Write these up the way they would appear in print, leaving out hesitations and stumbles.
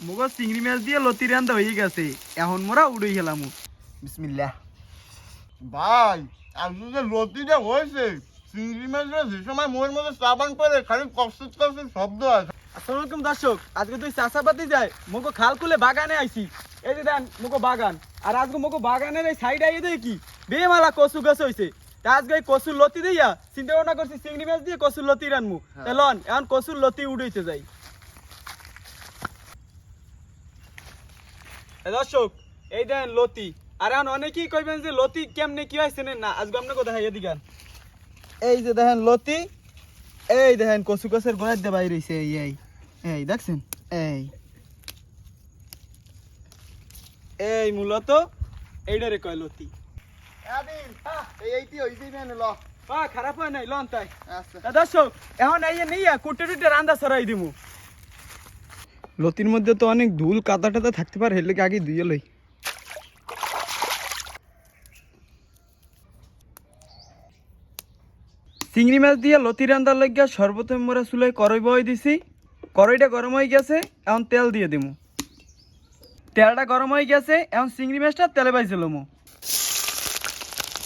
মুগো চিংড়ি মাছ দিয়ে লতি রান্দা হয়ে গেছে, এখন মোরা উড়ে গেলাম। বিসমিল্লাহ। ভাই আজকে যে লতিটা হয়েছে, চিংড়ি মাছটা যে সময় মোর মধ্যে চাবান করে খালি কষ্ট শব্দ হয়। আসসালামু আলাইকুম দর্শক, আজকে তুই চাষাবাতি যায় মুগো খাল খুলে বাগানে আইছি। এই যে দেন মুগো বাগান, আর আজকে মুগো বাগানের এই সাইড আইয়ে দেয় কি বেমালা কচু গাছ হয়েছে। তা আজকে এই কচুর লতি দিয়া চিন্তা ভাবনা করছি চিংড়ি মাছ দিয়ে কচুর লতি রানমু। লন এখন কচুর লতি উড়াইতে যাই। দর্শক এই দেন লতি, আর এখন অনেকেই কইবেন যে লতি কেমনে কি হয়েছে না, আজকে আপনাকে দেখাই এদিকে। এই যে দেখেন লতি, এই দেখেন কচু গাছের গোড়ায় দিয়ে বাইরে হইছে। এই এই দেখছেন, এই মূলত এইটারে কয় লতি। এইটি হইছে না ল। খারাপ হয় নাই, লন তাই। আচ্ছা দর্শক এখন আইয়া নিয়া কুটে টুটে রান্দা ছড়াই দিমু। লতির মধ্যে তো অনেক ধুল কাদা টাদা থাকতে পারে, হেলে আগে ধুয়ে লই। চিংড়ি মাছ দিয়ে লতি রান্দার লাগিয়া সর্বপ্রথম মোরা চুলাই কড়াই বই দিছি। কড়াইটা গরম হয়ে গেছে, এখন তেল দিয়ে দিমু। তেলটা গরম হয়ে গেছে, এখন চিংড়ি মাছটা তেলে বাইছিলাম।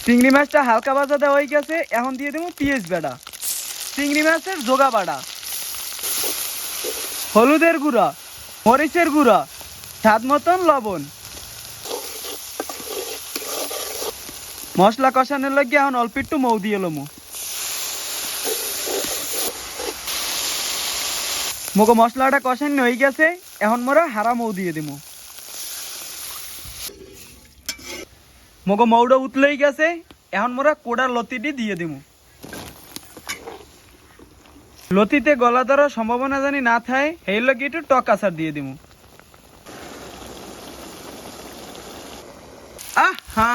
চিংড়ি মাছটা হালকা ভাজা দেওয়া হয়ে গেছে, এখন দিয়ে দেবো পেঁয়াজ বাটা, চিংড়ি মাছের জোগা বাটা, হলুদের গুঁড়া, মরিচের গুঁড়া, স্বাদ মতন লবণ। মশলা কষানোর লাগে এখন অল্প একটু মৌ দিয়ে এলাম। মোগো মশলাটা কষানো হয়ে গেছে, এখন মোরা হারা মৌ দিয়ে দেবো। মোগো মৌটা উতলেই গেছে, এখন মোরা কোড়ার লতিটি দিয়ে দেবো। লতিতে গলা ধরার সম্ভাবনা জানি না থাকে, এই লগে একটু টক আচার দিয়ে দেবো। আহা,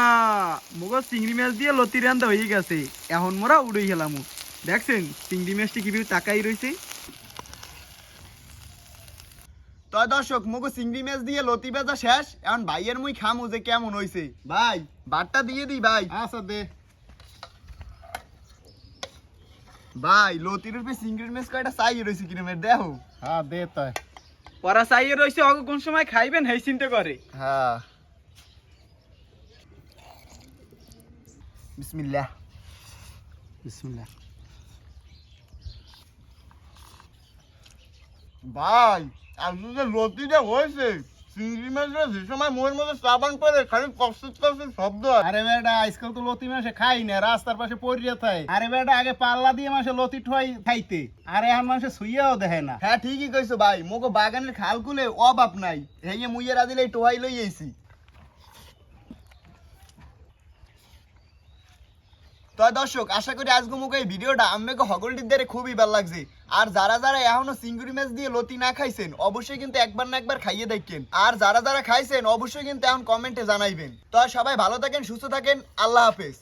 মোগো চিংড়ি মাছ দিয়ে লতি রান্দা হয়ে গেছে, এখন মোরা উড়ে গেলাম। দেখছেন চিংড়ি মাছটি কিভাবে তাকাই রয়েছে। তো দর্শক মুগো চিংড়ি মাছ দিয়ে লতি বেজা শেষ, এখন ভাইয়ের মুই খামু যে কেমন হইছে। ভাই বাটটা দিয়ে দিই ভাই। আচ্ছা দে ভাই, লতির উপরে চিংড়ি মাছ কয়টা চাই রইছে কিরম দেখো। হ্যাঁ দে তাই। ওরা চাইয়ে রয়েছে অগ কোন সময় খাইবেন সেই চিন্তা করে। হ্যাঁ বিসমিল্লাহ। বিসমিল্লাহ। ভাই আজকে যে লতিটা হয়েছে, চিংড়ি মাছটা যে সময় মোর মধ্যে চাবান করে খালি কষ্ট শব্দ হয়। আরে বেটা আজকাল তো লতি মাসে খাই না, রাস্তার পাশে পড়িয়া থাকে। আরে বেটা আগে পাল্লা দিয়ে মাসে লতি ঠোয়াই খাইতে, আর এখন মানুষে শুইয়াও দেখে না। হ্যাঁ ঠিকই কইছো ভাই, মোগো বাগানের খাল খুলে অভাব নাই, হেয়ে মুইয়ের আদিলে টোহাই লই আইছি। তো দর্শক আশা করি আজকে মুখে এই ভিডিওটা আমাকে হগলটির দ্বারা খুবই ভালো লাগছে। আর যারা যারা এখনো চিংড়ি মাছ দিয়ে লতি না খাইছেন অবশ্যই কিন্তু একবার না একবার খাইয়ে দেখেন। আর যারা যারা খাইছেন অবশ্যই কিন্তু এখন কমেন্টে জানাইবেন। তো সবাই ভালো থাকেন, সুস্থ থাকেন, আল্লাহ হাফেজ।